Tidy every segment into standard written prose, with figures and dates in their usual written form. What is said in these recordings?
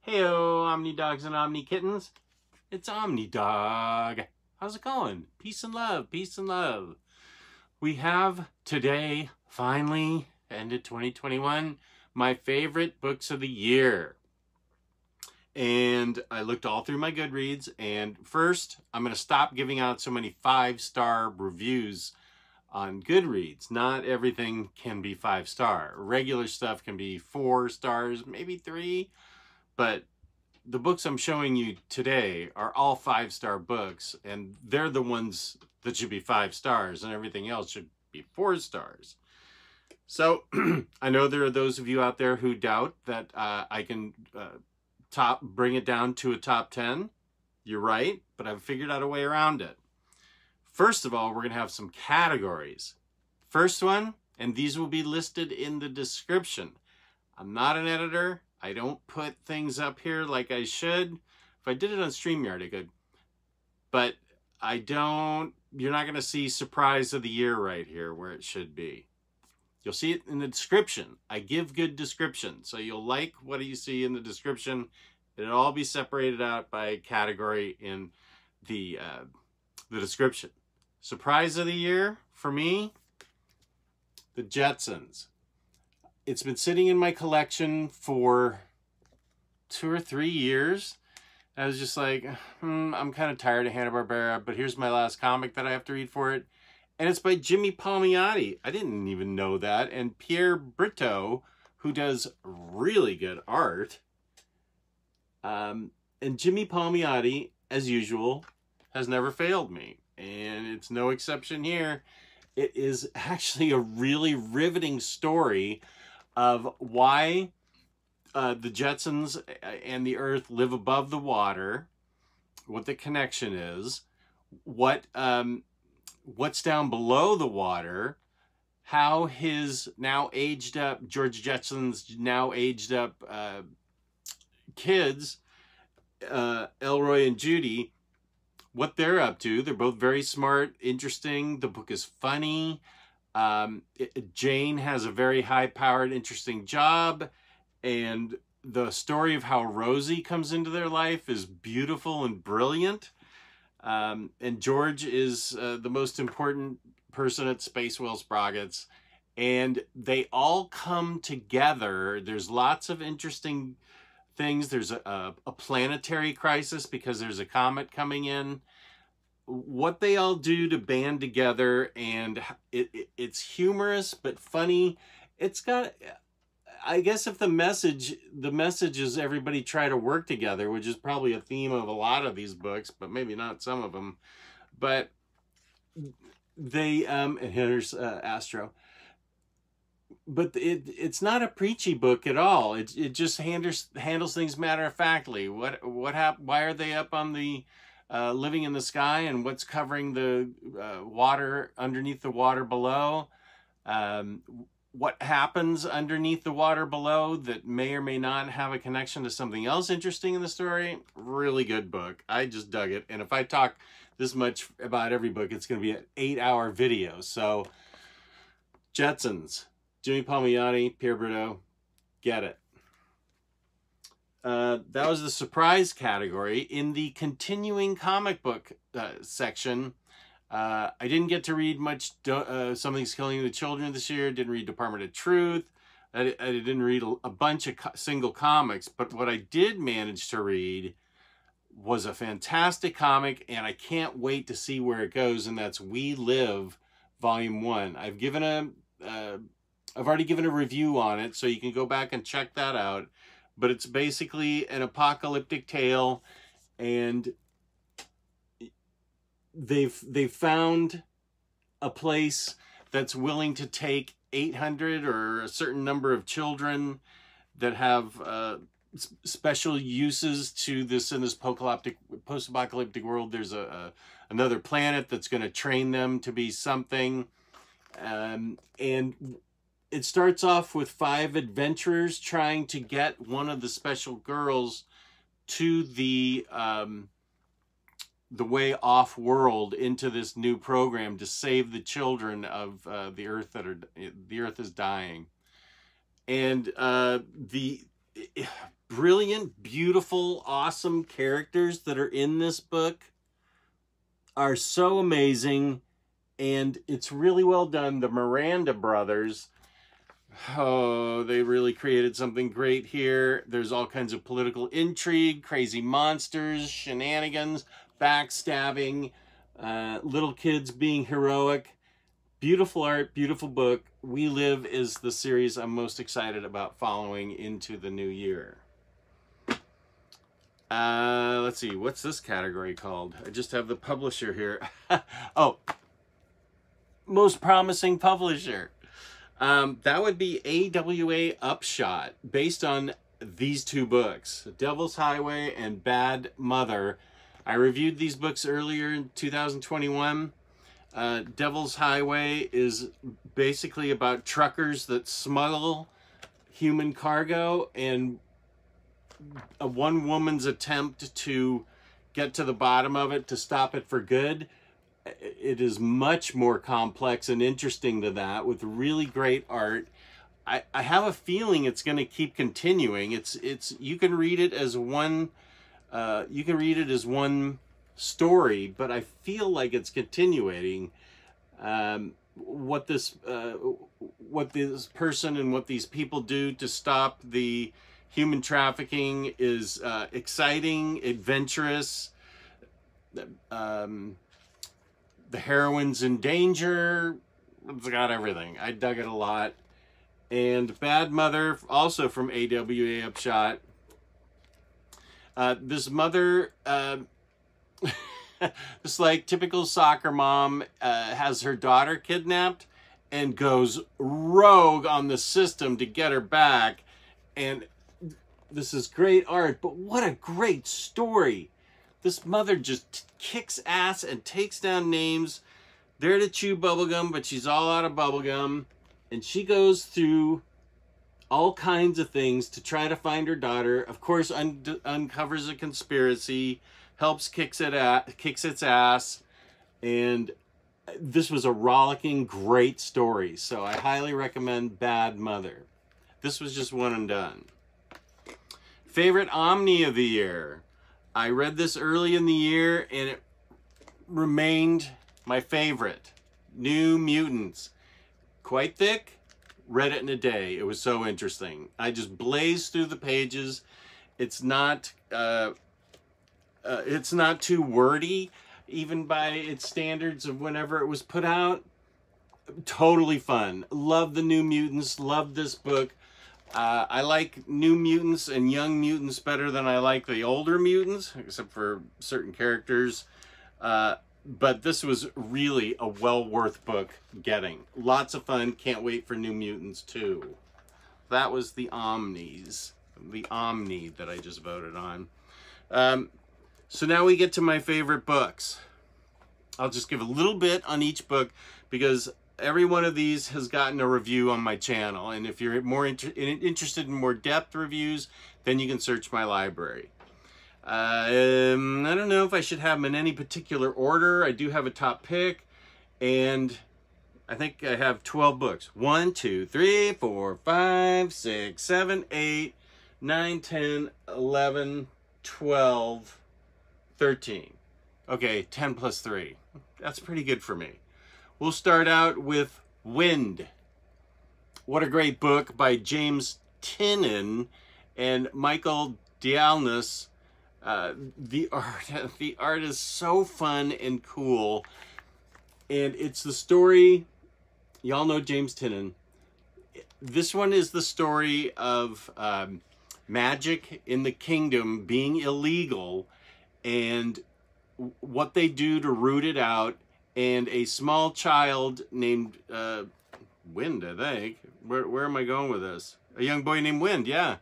Heyo, OmniDogs and OmniKittens. It's OmniDog. How's it going? Peace and love, peace and love. We have today, finally, ended 2021, my favorite books of the year. And I looked all through my Goodreads, and first, I'm going to stop giving out so many 5-star reviews on Goodreads. Not everything can be 5-star. Regular stuff can be 4 stars, maybe 3. But the books I'm showing you today are all 5-star books, and they're the ones that should be 5 stars, and everything else should be 4 stars. So I know there are those of you out there who doubt that I can bring it down to a top 10. You're right, but I've figured out a way around it. First of all, we're going to have some categories. First one, and these will be listed in the description. I'm not an editor. I don't put things up here like I should. If I did it on StreamYard, I could. But I don't, you're not going to see surprise of the year right here where it should be. You'll see it in the description. I give good description, so you'll like what you see in the description. It'll all be separated out by category in the description. Surprise of the year for me, the Jetsons. It's been sitting in my collection for 2 or 3 years. I was just like, I'm kind of tired of Hanna-Barbera, but here's my last comic that I have to read for it. And it's by Jimmy Palmiotti. I didn't even know that. And Pierre Brito, who does really good art. And Jimmy Palmiotti, as usual, has never failed me. And it's no exception here. It is actually a really riveting story of why the Jetsons and the Earth live above the water, what the connection is, what's down below the water, how his now aged up, George Jetson's now aged up kids, Elroy and Judy, what they're up to. They're both very smart, interesting. The book is funny. Jane has a very high-powered, interesting job, and the story of how Rosie comes into their life is beautiful and brilliant. And George is the most important person at Spacewell Sprockets, and they all come together. There's lots of interesting things. There's a planetary crisis because there's a comet coming in. What they all do to band together, and it's humorous but funny. It's got, I guess, if the message is everybody try to work together, which is probably a theme of a lot of these books, but maybe not some of them. But they and here's Astro. But it's not a preachy book at all. It just handles things matter-of-factly. What happened? Why are they up on the living in the sky, and what's covering the water underneath the water below? What happens underneath the water below that may or may not have a connection to something else interesting in the story? Really good book. I just dug it. And if I talk this much about every book, it's going to be an 8-hour video. So, Jetsons, Jimmy Palmiotti, Pierre Brito, get it. That was the surprise category. In the continuing comic book section, I didn't get to read much Something's Killing the Children this year. Didn't read Department of Truth. I didn't read a bunch of single comics. But what I did manage to read was a fantastic comic, and I can't wait to see where it goes, and that's We Live, Volume 1. I've already given a review on it, so you can go back and check that out. But it's basically an apocalyptic tale, and they've found a place that's willing to take 800 or a certain number of children that have special uses to this in this post-apocalyptic world. There's another planet that's going to train them to be something, and it starts off with 5 adventurers trying to get one of the special girls to the way off world into this new program to save the children of the Earth the Earth is dying. And the brilliant, beautiful, awesome characters that are in this book are so amazing, and it's really well done. The Miranda brothers, oh, they really created something great here. There's all kinds of political intrigue, crazy monsters, shenanigans, backstabbing, little kids being heroic. Beautiful art, beautiful book. We Live is the series I'm most excited about following into the new year. Let's see, what's this category called? I just have the publisher here. Oh, most promising publisher. That would be AWA Upshot, based on these two books, Devil's Highway and Bad Mother. I reviewed these books earlier in 2021. Devil's Highway is basically about truckers that smuggle human cargo, and one woman's attempt to get to the bottom of it, to stop it for good. It is much more complex and interesting than that, with really great art. I have a feeling it's going to keep continuing. You can read it as one story, but I feel like it's continuing. What this person and what these people do to stop the human trafficking is exciting, adventurous. The heroine's in danger. It's got everything. I dug it a lot. And Bad Mother, also from AWA Upshot. This mother, this like typical soccer mom, has her daughter kidnapped and goes rogue on the system to get her back. And this is great art, but what a great story. This mother just kicks ass and takes down names. There to chew bubblegum, but she's all out of bubblegum. And she goes through all kinds of things to try to find her daughter. Of course, uncovers a conspiracy, helps kicks its ass. And this was a rollicking, great story. So I highly recommend Bad Mother. This was just one and done. Favorite Omni of the year. I read this early in the year, and it remained my favorite. New Mutants. Quite thick. Read it in a day. It was so interesting. I just blazed through the pages. It's not too wordy, even by its standards of whenever it was put out. Totally fun. Love the New Mutants. Love this book. I like New Mutants and Young Mutants better than I like the older Mutants, except for certain characters. But this was really a well worth book getting. Lots of fun. Can't wait for New Mutants 2. That was the Omnis. The Omni that I just voted on. So now we get to my favorite books. I'll just give a little bit on each book because every one of these has gotten a review on my channel. And if you're more interested in more depth reviews, then you can search my library. I don't know if I should have them in any particular order. I do have a top pick, and I think I have 12 books. 1, 2, 3, 4, 5, 6, 7, 8, 9, 10, 11, 12, 13. Okay, 10 plus 3. That's pretty good for me. We'll start out with Wind. What a great book by James Tynion and Michael Dialnus. The art is so fun and cool, and it's the story. Y'all know James Tynion. This one is the story of magic in the kingdom being illegal, and what they do to root it out. And a small child named Wind, I think. Where am I going with this? A young boy named Wind, yeah.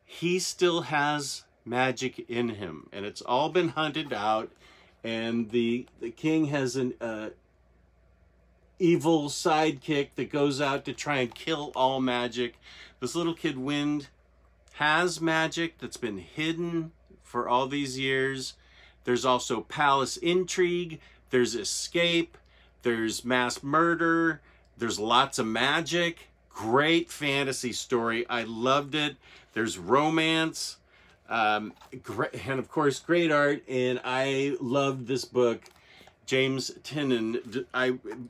He still has magic in him, and it's all been hunted out. And the king has an evil sidekick that goes out to try and kill all magic. This little kid, Wind, has magic that's been hidden for all these years. There's also palace intrigue. There's escape, there's mass murder, there's lots of magic, great fantasy story. I loved it. There's romance, great, and of course, great art. And I loved this book. James Tynion.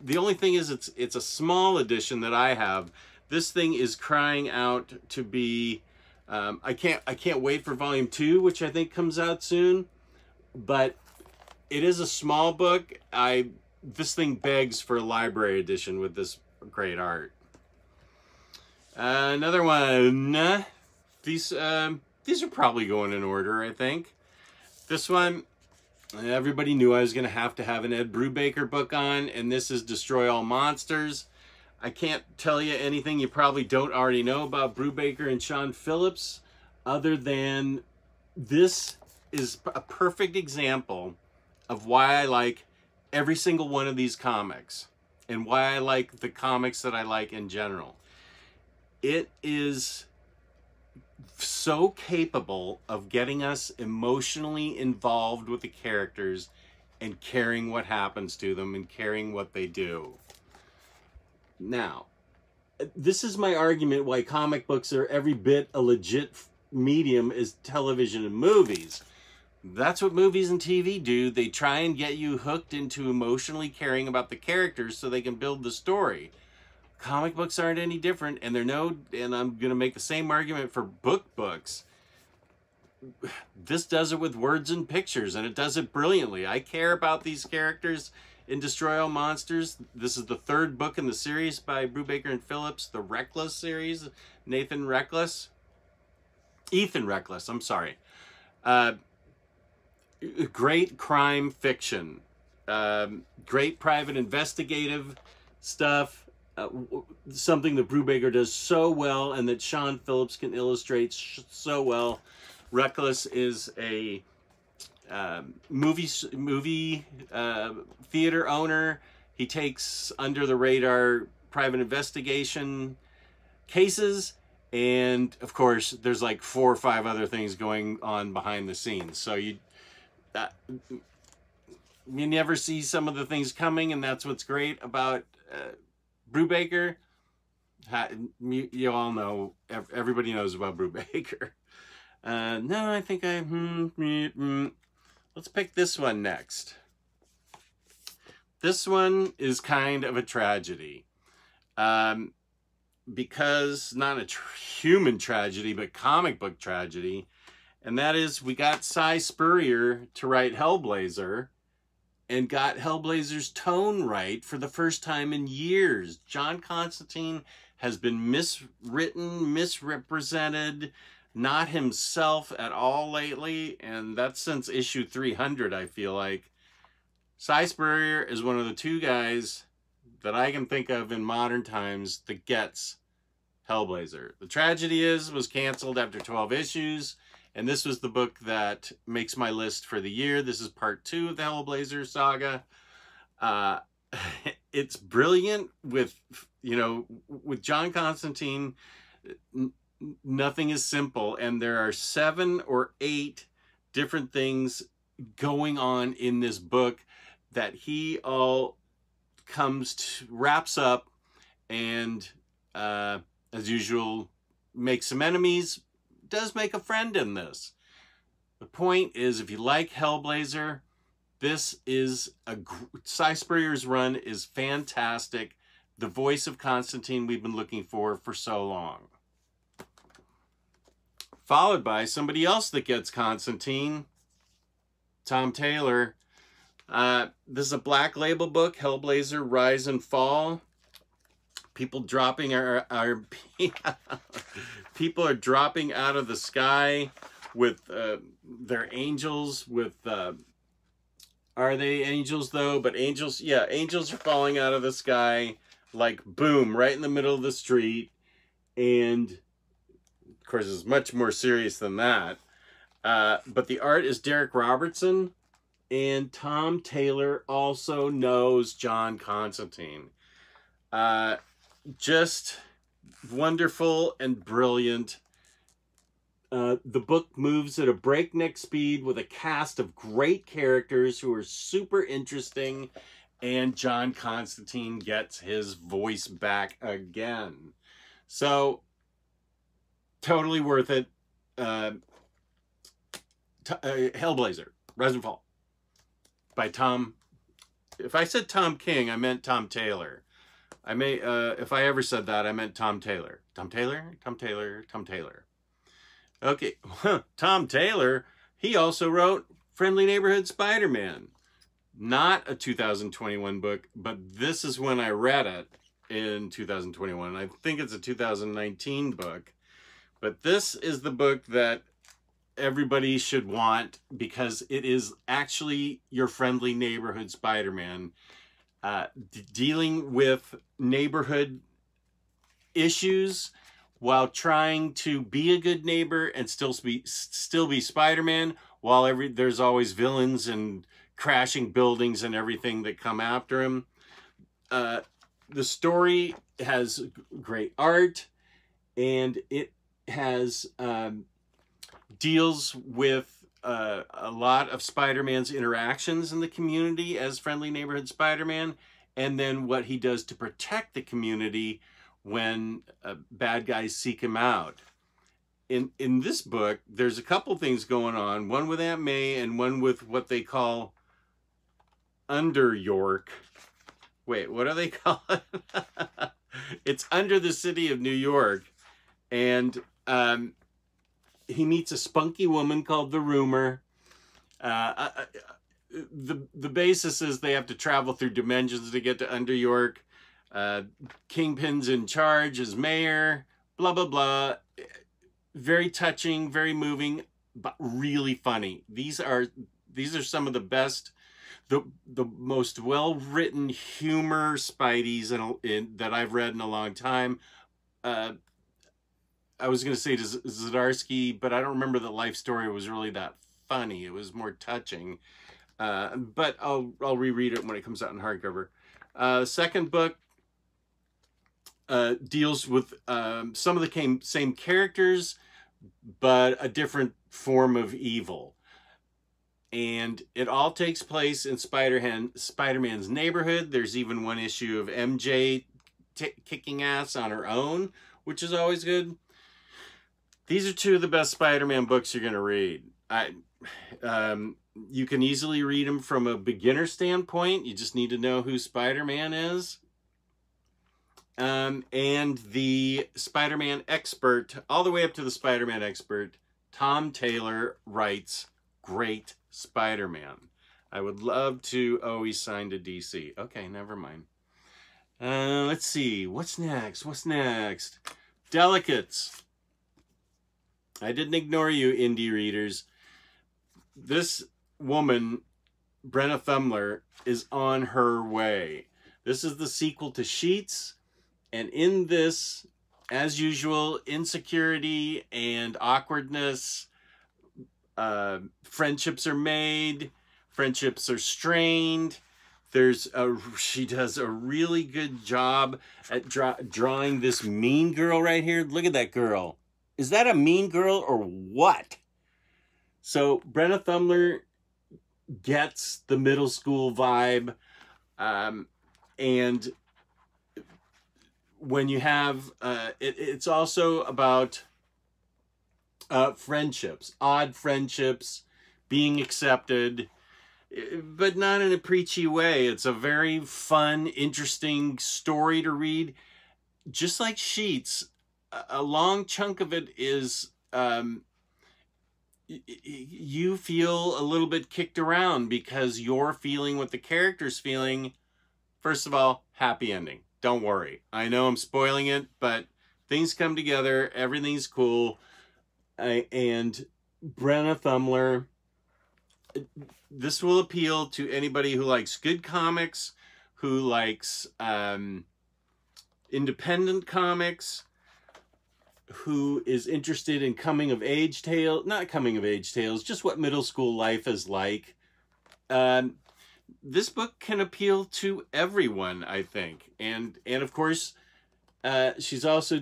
The only thing is, it's a small edition that I have. This thing is crying out to be. I can't wait for volume 2, which I think comes out soon. But it is a small book. This thing begs for a library edition with this great art. Another one. These are probably going in order, I think. This one, everybody knew I was going to have an Ed Brubaker book on, and this is Destroy All Monsters. I can't tell you anything you probably don't already know about Brubaker and Sean Phillips, other than this is a perfect example of why I like every single one of these comics and why I like the comics that I like in general. It is so capable of getting us emotionally involved with the characters and caring what happens to them and caring what they do. Now, this is my argument why comic books are every bit a legit medium as television and movies. That's what movies and TV do. They try and get you hooked into emotionally caring about the characters so they can build the story. Comic books aren't any different, and and I'm going to make the same argument for books. This does it with words and pictures, and it does it brilliantly. I care about these characters in Destroy All Monsters. This is the 3rd book in the series by Brubaker and Phillips, the Reckless series. Ethan Reckless, I'm sorry. Great crime fiction. Great private investigative stuff. Something that Brubaker does so well and that Sean Phillips can illustrate so well. Reckless is a movie theater owner. He takes under the radar private investigation cases, and of course there's like 4 or 5 other things going on behind the scenes, so you never see some of the things coming, and that's what's great about Brubaker. You all know, everybody knows about Brubaker. No, I think let's pick this one next. This one is kind of a tragedy. Because, not a human tragedy, but comic book tragedy. And that is, we got Cy Spurrier to write Hellblazer, and got Hellblazer's tone right for the first time in years. John Constantine has been miswritten, misrepresented, not himself at all lately, and that's since issue 300, I feel like. Cy Spurrier is one of the 2 guys that I can think of in modern times that gets Hellblazer. The tragedy was canceled after 12 issues, and this was the book that makes my list for the year. This is part 2 of the Hellblazer saga. It's brilliant with John Constantine. Nothing is simple, and there are 7 or 8 different things going on in this book that he all wraps up, and as usual, makes some enemies, does make a friend in this. The point is, if you like Hellblazer, this is Cy Spurrier's run is fantastic. The voice of Constantine we've been looking for so long. Followed by somebody else that gets Constantine, Tom Taylor. This is a Black Label book, Hellblazer Rise and Fall. People dropping people are dropping out of the sky with their angels. Are they angels though? But angels, yeah, angels are falling out of the sky, like boom, right in the middle of the street. And of course, it's much more serious than that. But the art is Derek Robertson, and Tom Taylor also knows John Constantine. Just wonderful and brilliant. The book moves at a breakneck speed with a cast of great characters who are super interesting, and John Constantine gets his voice back again. So, totally worth it. Hellblazer, Rise and Fall, by Tom. If I said Tom King, I meant Tom Taylor. I may, if I ever said that, I meant Tom Taylor. Tom Taylor? Tom Taylor? Tom Taylor. Okay, Tom Taylor, he also wrote Friendly Neighborhood Spider-Man. Not a 2021 book, but this is when I read it in 2021. I think it's a 2019 book. But this is the book that everybody should want because it is actually your friendly neighborhood Spider-Man. Dealing with neighborhood issues while trying to be a good neighbor and still be Spider-Man, while there's always villains and crashing buildings and everything that come after him. The story has great art, and it has deals with a lot of Spider-Man's interactions in the community as friendly neighborhood Spider-Man, and then what he does to protect the community when bad guys seek him out. In this book, there's a couple things going on, one with Aunt May and one with what they call Under York. Wait, what do they call it? It's under the city of New York, and he meets a spunky woman called the Rumor. The basis is they have to travel through dimensions to get to Under York. Kingpin's in charge as mayor. Blah blah blah. Very touching, very moving, but really funny. These are some of the best, the most well-written humor Spideys that I've read in a long time. I was going to say Zdarsky, but I don't remember the life story was really that funny. It was more touching. But I'll reread it when it comes out in hardcover. Second book deals with some of the same characters, but a different form of evil. And it all takes place in Spider-Man's neighborhood. There's even one issue of MJ kicking ass on her own, which is always good. These are two of the best Spider-Man books you're going to read. You can easily read them from a beginner standpoint. You just need to know who Spider-Man is. And the Spider-Man expert, all the way up to the Spider-Man expert, Tom Taylor writes great Spider-Man. I would love to... Oh, he's signed to DC. Okay, never mind. Let's see. What's next? What's next? Delicates. I didn't ignore you, indie readers. This woman, Brenna Thumler, is on her way. This is the sequel to Sheets. And in this, as usual, insecurity and awkwardness. Friendships are made. Friendships are strained. She does a really good job at drawing this mean girl right here. Look at that girl. Is that a mean girl or what? So Brenna Thumler gets the middle school vibe. And when you have, it's also about friendships, odd friendships, being accepted, but not in a preachy way. It's a very fun, interesting story to read. Just like Sheets, a long chunk of it is you feel a little bit kicked around because you're feeling what the character's feeling. First of all, happy ending. Don't worry. I know I'm spoiling it, but things come together. Everything's cool. And Brenna Thumler, this will appeal to anybody who likes good comics, who likes independent comics, who is interested in coming-of-age tales, not coming-of-age tales, just what middle school life is like. This book can appeal to everyone, I think. And of course, she's also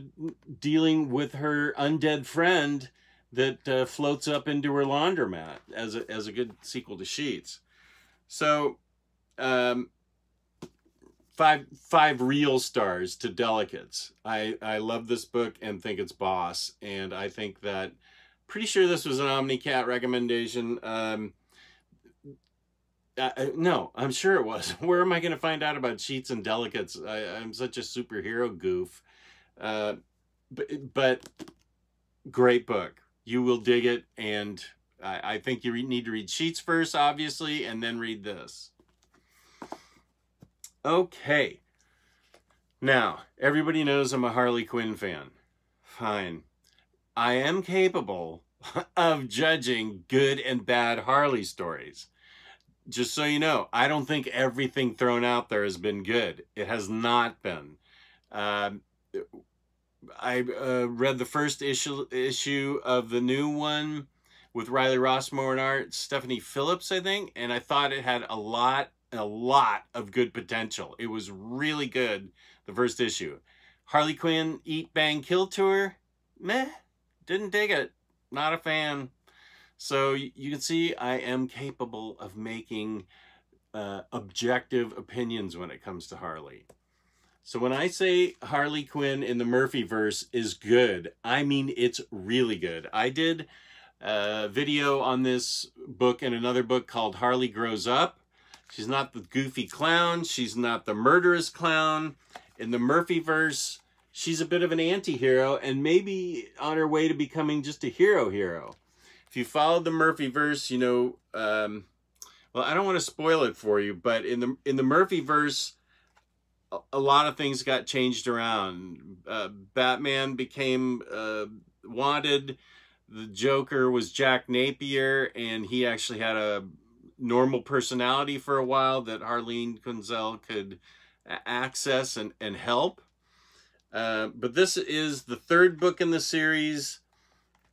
dealing with her undead friend that floats up into her laundromat as a good sequel to Sheets. So, five real stars to delicates. I love this book and think it's boss. And I think that, pretty sure this was an OmniCat recommendation. No, I'm sure it was. Where am I going to find out about sheets and delicates? I'm such a superhero goof. But great book. You will dig it. And I think you need to read Sheets first, obviously, and then read this. Okay. Now, everybody knows I'm a Harley Quinn fan. Fine. I am capable of judging good and bad Harley stories. Just so you know, I don't think everything thrown out there has been good. It has not been. I read the first issue of the new one with Riley Rossmore and art, Stephanie Phillips, I think, and I thought it had a lot of good potential. It was really good, the first issue. Harley Quinn Eat, Bang, Kill Tour, meh, didn't dig it, not a fan. So you can see I am capable of making objective opinions when it comes to Harley. So when I say Harley Quinn in the Murphyverse is good, I mean it's really good. I did a video on this book and another book called Harley Grows Up. She's not the goofy clown. She's not the murderous clown. In the Murphyverse, she's a bit of an anti-hero and maybe on her way to becoming just a hero. If you followed the Murphyverse, you know, well, I don't want to spoil it for you, but in the Murphyverse, a lot of things got changed around. Batman became wanted. The Joker was Jack Napier, and he actually had a normal personality for a while that Harleen Quinzel could access and help. But this is the third book in the series,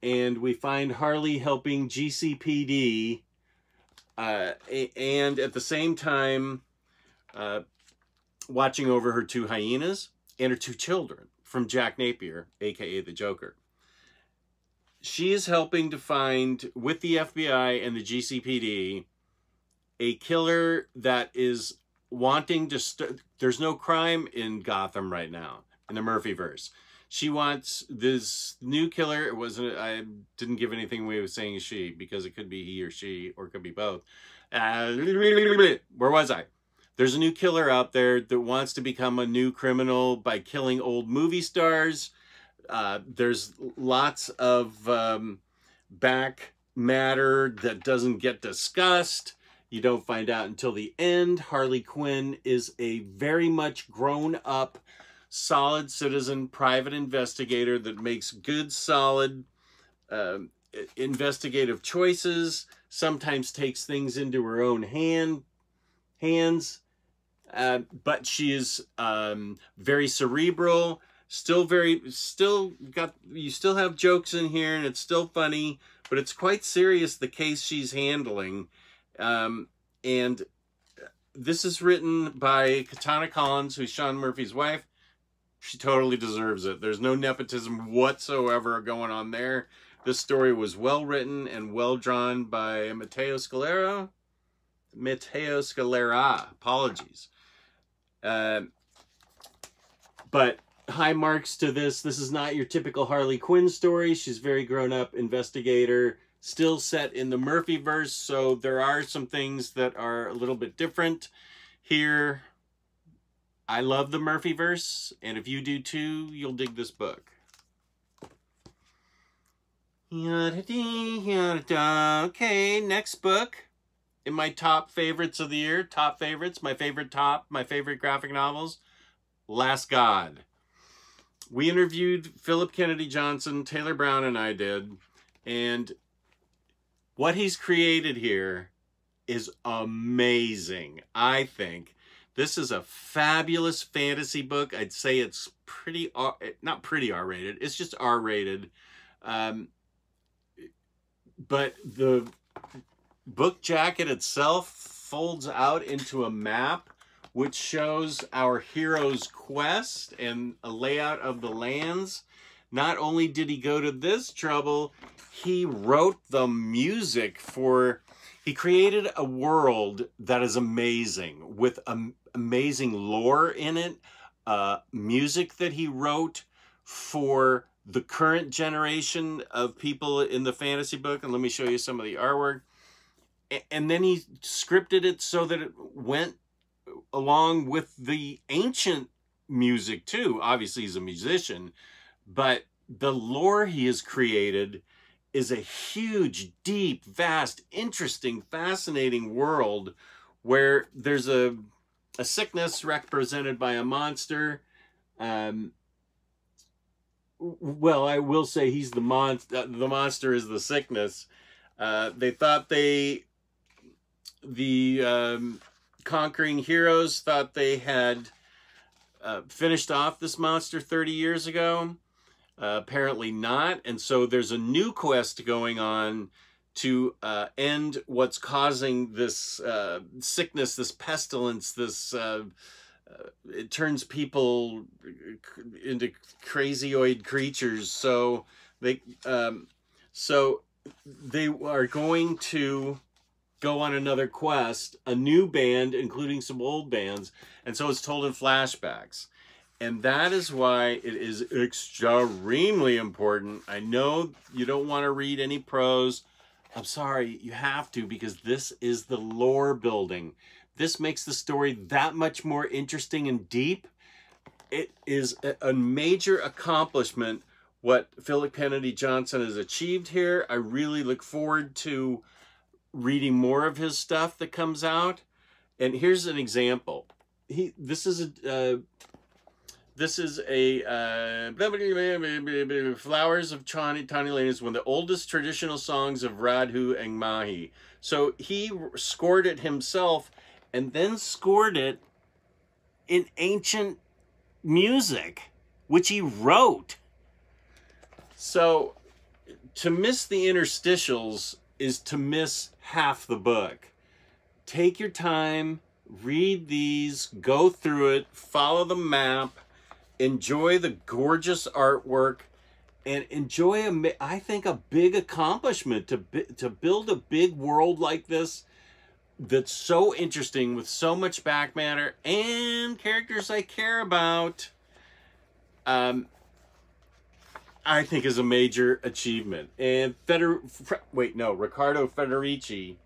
and we find Harley helping GCPD, and at the same time watching over her two hyenas and her two children from Jack Napier, aka the Joker. She is helping to find, with the FBI and the GCPD, a killer that is wanting to... There's no crime in Gotham right now, in the Murphyverse. She wants this new killer. It wasn't... I didn't give anything away with saying she, because it could be he or she, or it could be both. Where was I? There's a new killer out there that wants to become a new criminal by killing old movie stars. There's lots of back matter that doesn't get discussed. You don't find out until the end. Harley Quinn is a very much grown-up, solid citizen, private investigator that makes good, solid investigative choices, sometimes takes things into her own hands, but she is very cerebral, you still have jokes in here, and it's still funny, but it's quite serious, the case she's handling. And this is written by Katana Collins, who's Sean Murphy's wife. She totally deserves it. There's no nepotism whatsoever going on there. This story was well written and well drawn by Matteo Scalera. Apologies. But high marks to this. This is not your typical Harley Quinn story. She's very grown-up investigator, still set in the Murphyverse, so there are some things that are a little bit different here. I love the Murphyverse, and if you do too, you'll dig this book. Okay, next book in my top favorites of the year. Top favorites, my favorite graphic novels, Last God. We interviewed Philip Kennedy Johnson, Taylor Brown and I did, and what he's created here is amazing, I think. This is a fabulous fantasy book. I'd say it's pretty, not pretty R-rated, it's just R-rated. But the book jacket itself folds out into a map, which shows our hero's quest and a layout of the lands. Not only did he go to this trouble, he wrote the music for... He created a world that is amazing, with amazing lore in it, music that he wrote for the current generation of people in the fantasy book. And let me show you some of the artwork. And then he scripted it so that it went along with the ancient music too. Obviously, he's a musician, but the lore he has created is a huge, deep, vast, interesting, fascinating world where there's a sickness represented by a monster. Well, I will say he's the monster. The monster is the sickness. They thought the conquering heroes thought they had finished off this monster 30 years ago. Apparently not. And so there's a new quest going on to end what's causing this sickness, this pestilence, this it turns people into crazyoid creatures. So they are going to go on another quest, a new band, including some old bands, and so it's told in flashbacks. And that is why it is extremely important. I know you don't want to read any prose. I'm sorry, you have to, because this is the lore building. This makes the story that much more interesting and deep. It is a major accomplishment what Philip Kennedy Johnson has achieved here. I really look forward to reading more of his stuff that comes out. And here's an example. This is Flowers of Tawny Lane is one of the oldest traditional songs of Radhu and Mahi. So he scored it himself and then scored it in ancient music, which he wrote. So to miss the interstitials is to miss half the book. Take your time, read these, go through it, follow the map, enjoy the gorgeous artwork, and enjoy, I think, a big accomplishment to build a big world like this that's so interesting with so much back matter and characters I care about. I think is a major achievement. And Riccardo Federici,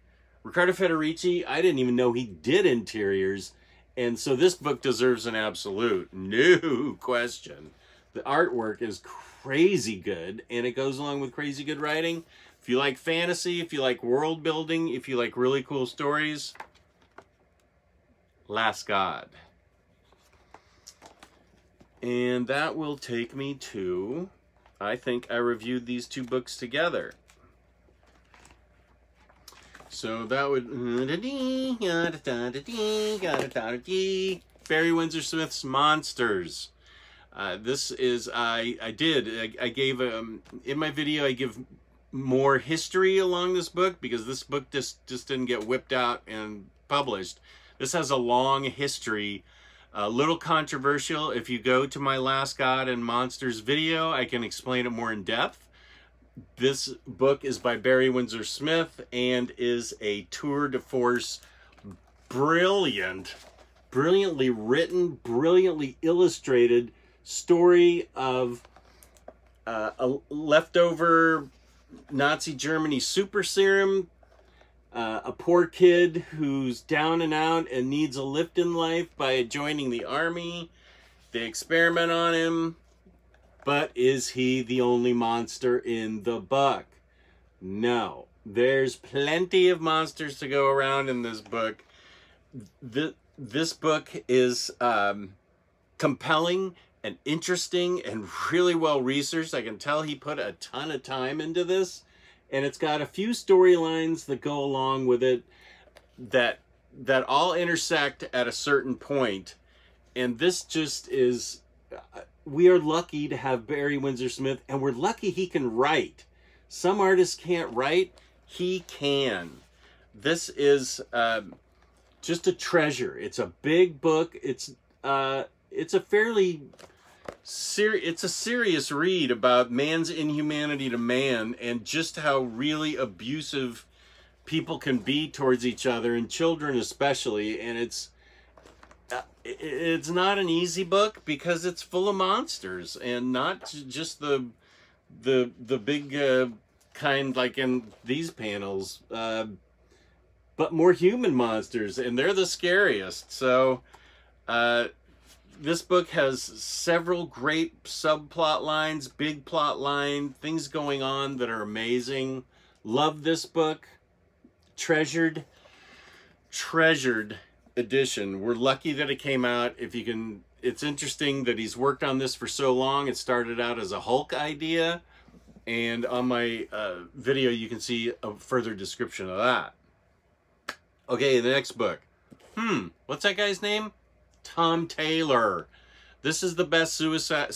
I didn't even know he did interiors. And so this book deserves an absolute, no question. The artwork is crazy good, and it goes along with crazy good writing. If you like fantasy, if you like world building, if you like really cool stories, Last God. And that will take me to, I think I reviewed these two books together. So that would... Barry Windsor-Smith's Monsters. This is... I gave... in my video, I give more history along this book, because this book just didn't get whipped out and published. This has a long history. A little controversial. If you go to my Last God and Monsters video, I can explain it more in depth. This book is by Barry Windsor-Smith and is a tour de force, brilliantly written, brilliantly illustrated story of a leftover Nazi Germany super serum, a poor kid who's down and out and needs a lift in life by joining the army. They experiment on him. But is he the only monster in the book? No. There's plenty of monsters to go around in this book. This book is compelling and interesting and really well researched. I can tell he put a ton of time into this. And it's got a few storylines that go along with it that all intersect at a certain point. And this just is... we are lucky to have Barry Windsor-Smith, and we're lucky he can write. Some artists can't write. He can. This is just a treasure. It's a big book. It's a fairly... it's a serious read about man's inhumanity to man, and just how really abusive people can be towards each other, and children especially. And it's not an easy book because it's full of monsters, and not just the big kind like in these panels, but more human monsters, and they're the scariest. So this book has several great subplot lines, big plot line, things going on that are amazing. Love this book. Treasured edition. We're lucky that it came out. If you can, it's interesting that he's worked on this for so long. It started out as a Hulk idea, and on my video you can see a further description of that. Okay, the next book. What's that guy's name? Tom Taylor. This is the best Suicide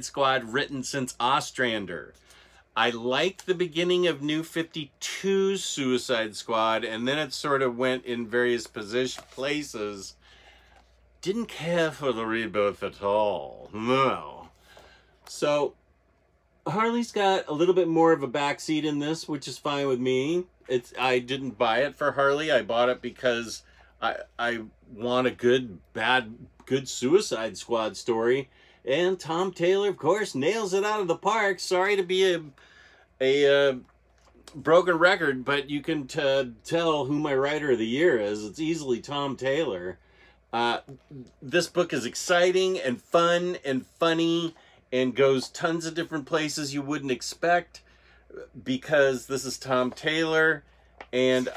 Squad written since Ostrander. I liked the beginning of New 52's Suicide Squad, and then it sort of went in various places. Didn't care for the reboot at all. No. So, Harley's got a little bit more of a backseat in this, which is fine with me. I didn't buy it for Harley. I bought it because I want a good Suicide Squad story. And Tom Taylor, of course, nails it out of the park. Sorry to be a broken record, but you can tell who my writer of the year is. It's easily Tom Taylor. This book is exciting and fun and funny and goes tons of different places you wouldn't expect because this is Tom Taylor, and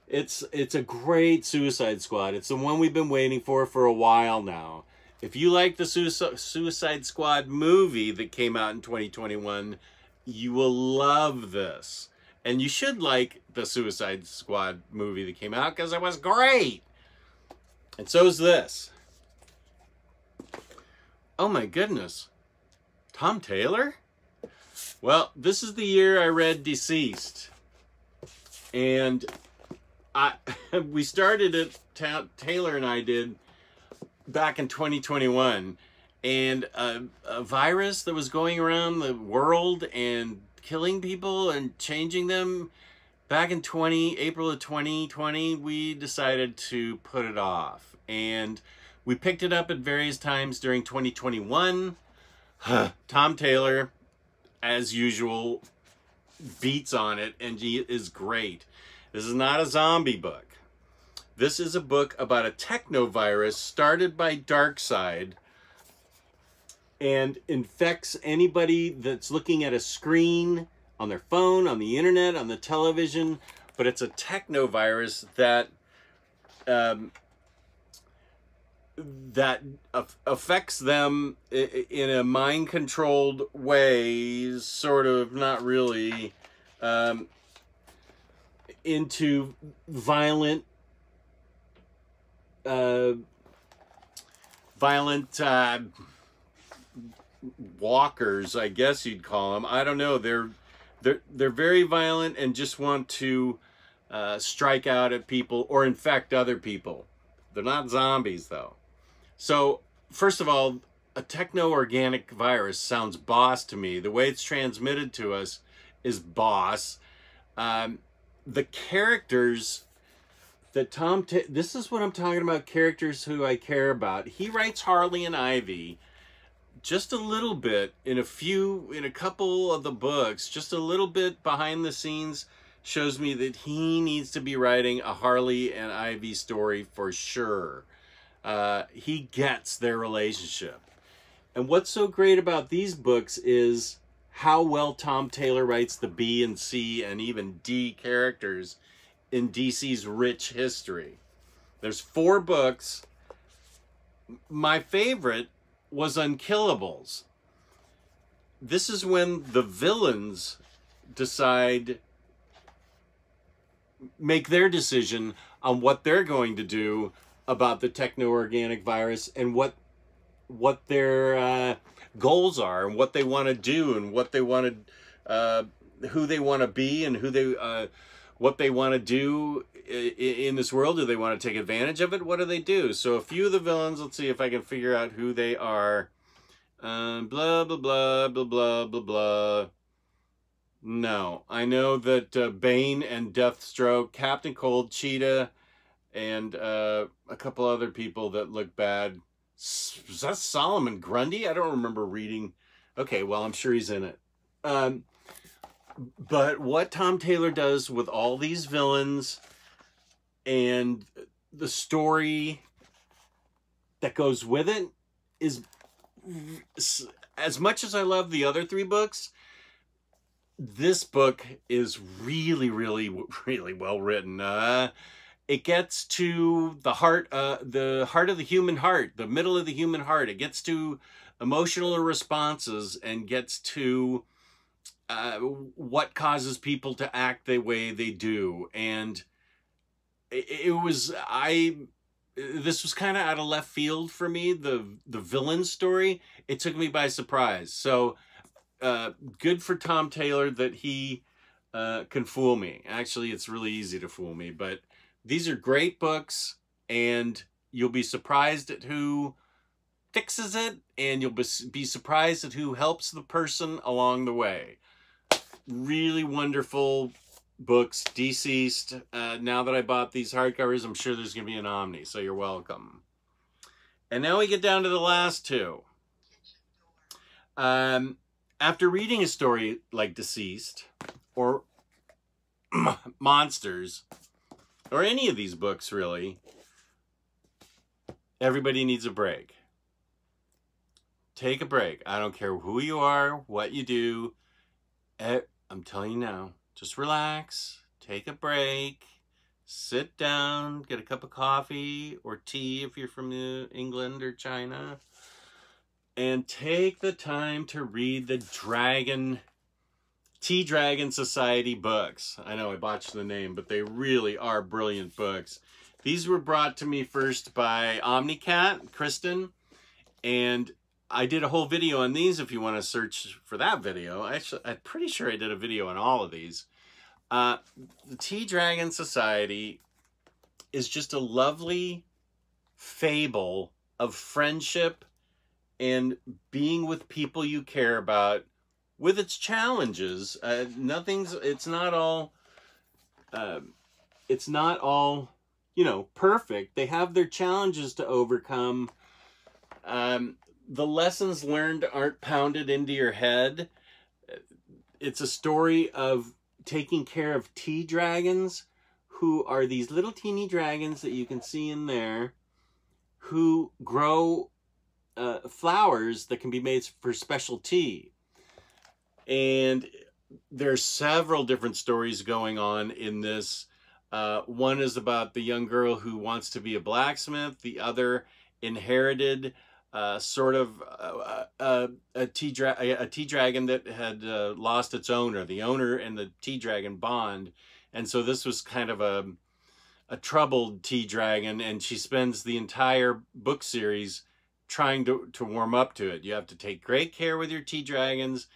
it's a great Suicide Squad. It's the one we've been waiting for a while now. If you like the Suicide Squad movie that came out in 2021, you will love this. And you should like the Suicide Squad movie that came out because it was great. And so is this. Oh my goodness. Tom Taylor? Well, this is the year I read Deceased. And we started it, Taylor and I did, back in 2021. And a virus that was going around the world and killing people and changing them. Back in April of 2020, we decided to put it off. And we picked it up at various times during 2021. Tom Taylor, as usual, beats on it, and he is great. This is not a zombie book. This is a book about a technovirus started by Darkseid and infects anybody that's looking at a screen, on their phone, on the internet, on the television. But it's a technovirus that affects them in a mind-controlled way, sort of, not really, into violent walkers, I guess you'd call them. I don't know. They're very violent and just want to strike out at people or infect other people. They're not zombies, though. So, first of all, a techno-organic virus sounds boss to me. The way it's transmitted to us is boss. The characters that this is what I'm talking about, characters who I care about. He writes Harley and Ivy just a little bit in a couple of the books, just a little bit behind the scenes, shows me that he needs to be writing a Harley and Ivy story for sure. He gets their relationship. And what's so great about these books is how well Tom Taylor writes the B and C and even D characters in DC's rich history. There's 4 books. My favorite was Unkillables. This is when the villains make their decision on what they're going to do about the techno-organic virus and what their goals are and what they want to do and what they want to, who they want to be and what they want to do in this world. Do they want to take advantage of it? What do they do? So a few of the villains, let's see if I can figure out who they are. Blah, blah, blah, blah, blah, blah, blah. No, I know that Bane and Deathstroke, Captain Cold, Cheetah, and a couple other people that look bad. Was that Solomon Grundy? I don't remember reading. Okay, well, I'm sure he's in it. But what Tom Taylor does with all these villains and the story that goes with it is, as much as I love the other 3 books, this book is really, really, really well written. It gets to the heart of the human heart, the middle of the human heart. It gets to emotional responses and gets to what causes people to act the way they do. And this was kind of out of left field for me, the villain story. It took me by surprise. So good for Tom Taylor that he can fool me. Actually, it's really easy to fool me, but these are great books, and you'll be surprised at who fixes it, and you'll be surprised at who helps the person along the way. Really wonderful books. Deceased. Now that I bought these hardcovers, I'm sure there's going to be an Omni, so you're welcome. And now we get down to the last 2. After reading a story like Deceased, or Monsters, or any of these books, really, everybody needs a break. Take a break. I don't care who you are, what you do. I'm telling you now, just relax, take a break, sit down, get a cup of coffee or tea if you're from England or China, and take the time to read the Tea Dragon Society books. I know I botched the name, but they really are brilliant books. These were brought to me first by Omnicat, Kristen, and I did a whole video on these if you want to search for that video. Actually, I'm pretty sure I did a video on all of these. The Tea Dragon Society is just a lovely fable of friendship and being with people you care about, with its challenges. It's not all, you know, perfect. They have their challenges to overcome. The lessons learned aren't pounded into your head. It's a story of taking care of tea dragons, who are these little teeny dragons that you can see in there, who grow flowers that can be made for special tea. And there's several different stories going on in this. One is about the young girl who wants to be a blacksmith. The other inherited sort of a tea dragon that had lost its owner. The owner and the tea dragon bond. And so this was kind of a troubled tea dragon, and she spends the entire book series trying to warm up to it. You have to take great care with your tea dragons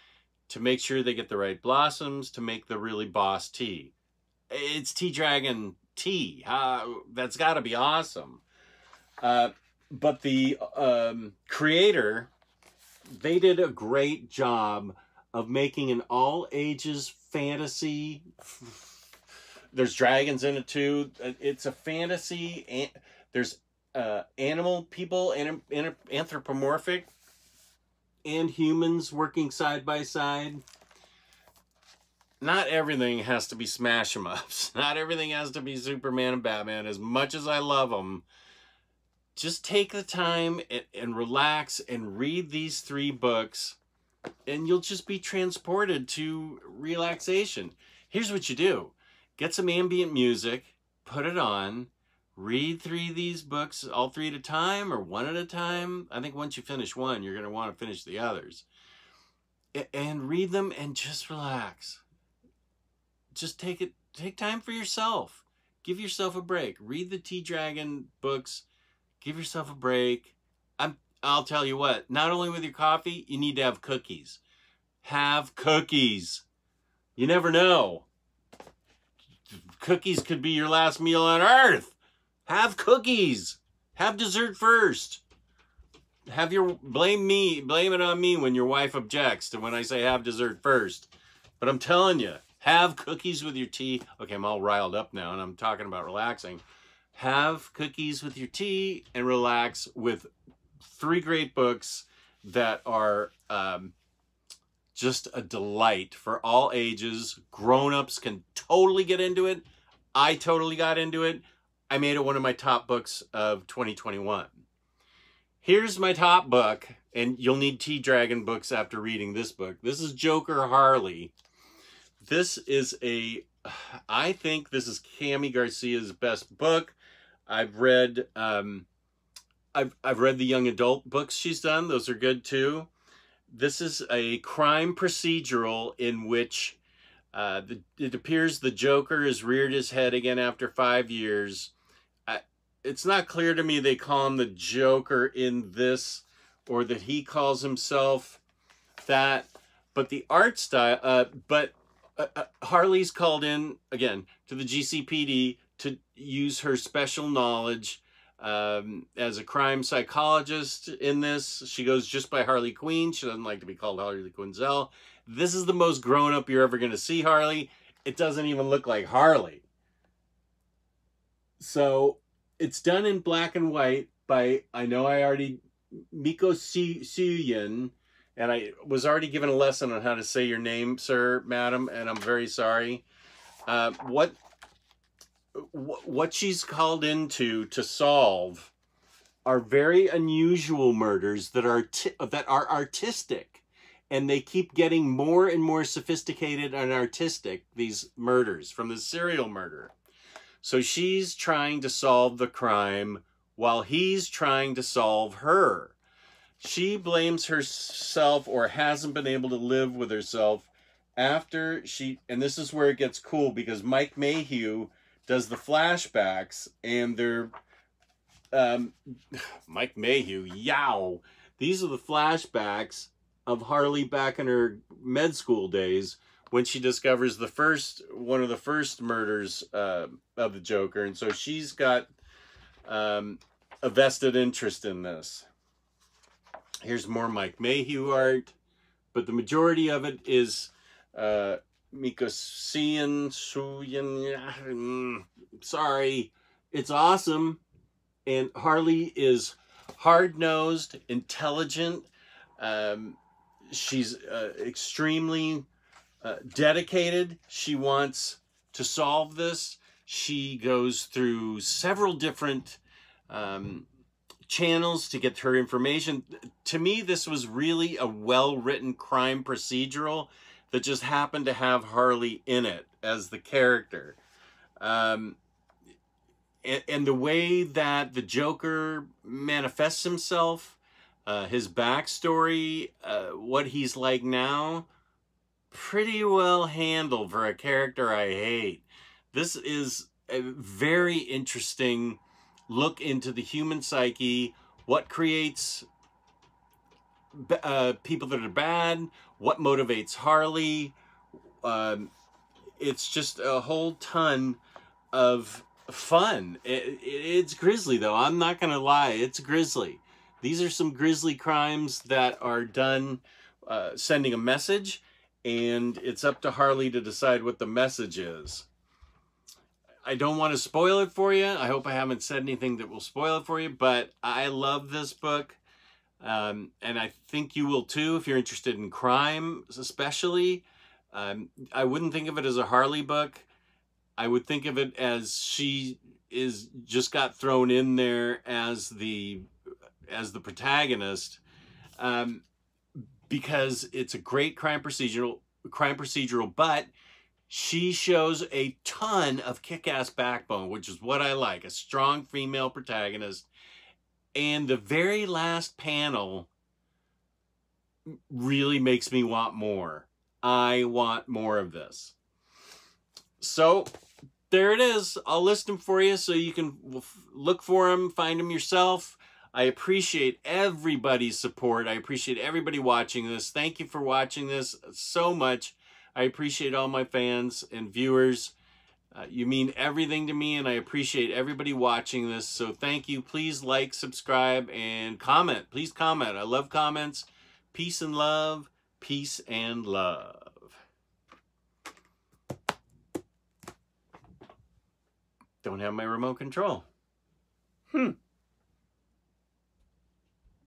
to make sure they get the right blossoms to make the really boss tea. It's tea dragon tea. That's got to be awesome. But the creator, they did a great job of making an all-ages fantasy. There's dragons in it too. It's a fantasy. There's animal people, anthropomorphic, and humans working side by side. Not everything has to be smash 'em ups. Not everything has to be Superman and Batman. As much as I love them, just take the time and relax and read these 3 books, and you'll just be transported to relaxation. Here's what you do. Get some ambient music, put it on, read 3 of these books, all 3 at a time or 1 at a time. I think once you finish one, you're going to want to finish the others. And read them and just relax. Just take time for yourself. Give yourself a break. Read the Tea Dragon books. Give yourself a break. I'll tell you what, not only with your coffee, you need to have cookies. Have cookies. You never know. Cookies could be your last meal on earth. Have cookies. Have dessert first. blame it on me when your wife objects to when I say have dessert first. But I'm telling you, have cookies with your tea. Okay, I'm all riled up now and I'm talking about relaxing. Have cookies with your tea and relax with 3 great books that are just a delight for all ages. Grown-ups can totally get into it. I totally got into it. I made it one of my top books of 2021. Here's my top book, and you'll need Tea Dragon books after reading this book. This is Joker Harley. This is I think this is Cami Garcia's best book. I've read I've read the young adult books she's done. Those are good too. This is a crime procedural in which it appears the Joker has reared his head again after 5 years. It's not clear to me they call him the Joker in this or that he calls himself that. But the art style, Harley's called in, again, to the GCPD to use her special knowledge as a crime psychologist in this. She goes just by Harley Quinn. She doesn't like to be called Harley Quinzel. This is the most grown-up you're ever going to see Harley. It doesn't even look like Harley. So it's done in black and white by, Miko Suyin. And I was already given a lesson on how to say your name, sir, madam, and I'm very sorry. What she's called into to solve are very unusual murders that are artistic, and they keep getting more and more sophisticated and artistic, these murders from the serial murder. So she's trying to solve the crime while he's trying to solve her. She blames herself or hasn't been able to live with herself after and this is where it gets cool because Mike Mayhew does the flashbacks and they're, Mike Mayhew, yow. These are the flashbacks of Harley back in her med school days when she discovers one of the first murders of the Joker. And so she's got a vested interest in this. Here's more Mike Mayhew art, but the majority of it is Miko Suyin. Sorry, it's awesome. And Harley is hard-nosed, intelligent. She's extremely dedicated. She wants to solve this. She goes through several different channels to get her information. To me, this was really a well-written crime procedural that just happened to have Harley in it as the character. And the way that the Joker manifests himself, his backstory, what he's like now, pretty well handled for a character I hate. This is a very interesting look into the human psyche, what creates people that are bad, what motivates Harley. It's just a whole ton of fun. It's grisly, though. I'm not going to lie. It's grisly. These are some grisly crimes that are done sending a message, and it's up to Harley to decide what the message is. I don't want to spoil it for you. I hope I haven't said anything that will spoil it for you, but I love this book. And I think you will too if you're interested in crime, especially. I wouldn't think of it as a Harley book. I would think of it as she just got thrown in there as the protagonist, because it's a great crime procedural, but she shows a ton of kick-ass backbone, which is what I like, a strong female protagonist. And the very last panel really makes me want more. I want more of this. So there it is. I'll list them for you so you can look for them, find them yourself. I appreciate everybody's support. I appreciate everybody watching this. Thank you for watching this so much. I appreciate all my fans and viewers. You mean everything to me, and I appreciate everybody watching this. So thank you. Please like, subscribe, and comment. Please comment. I love comments. Peace and love. Peace and love. Don't have my remote control.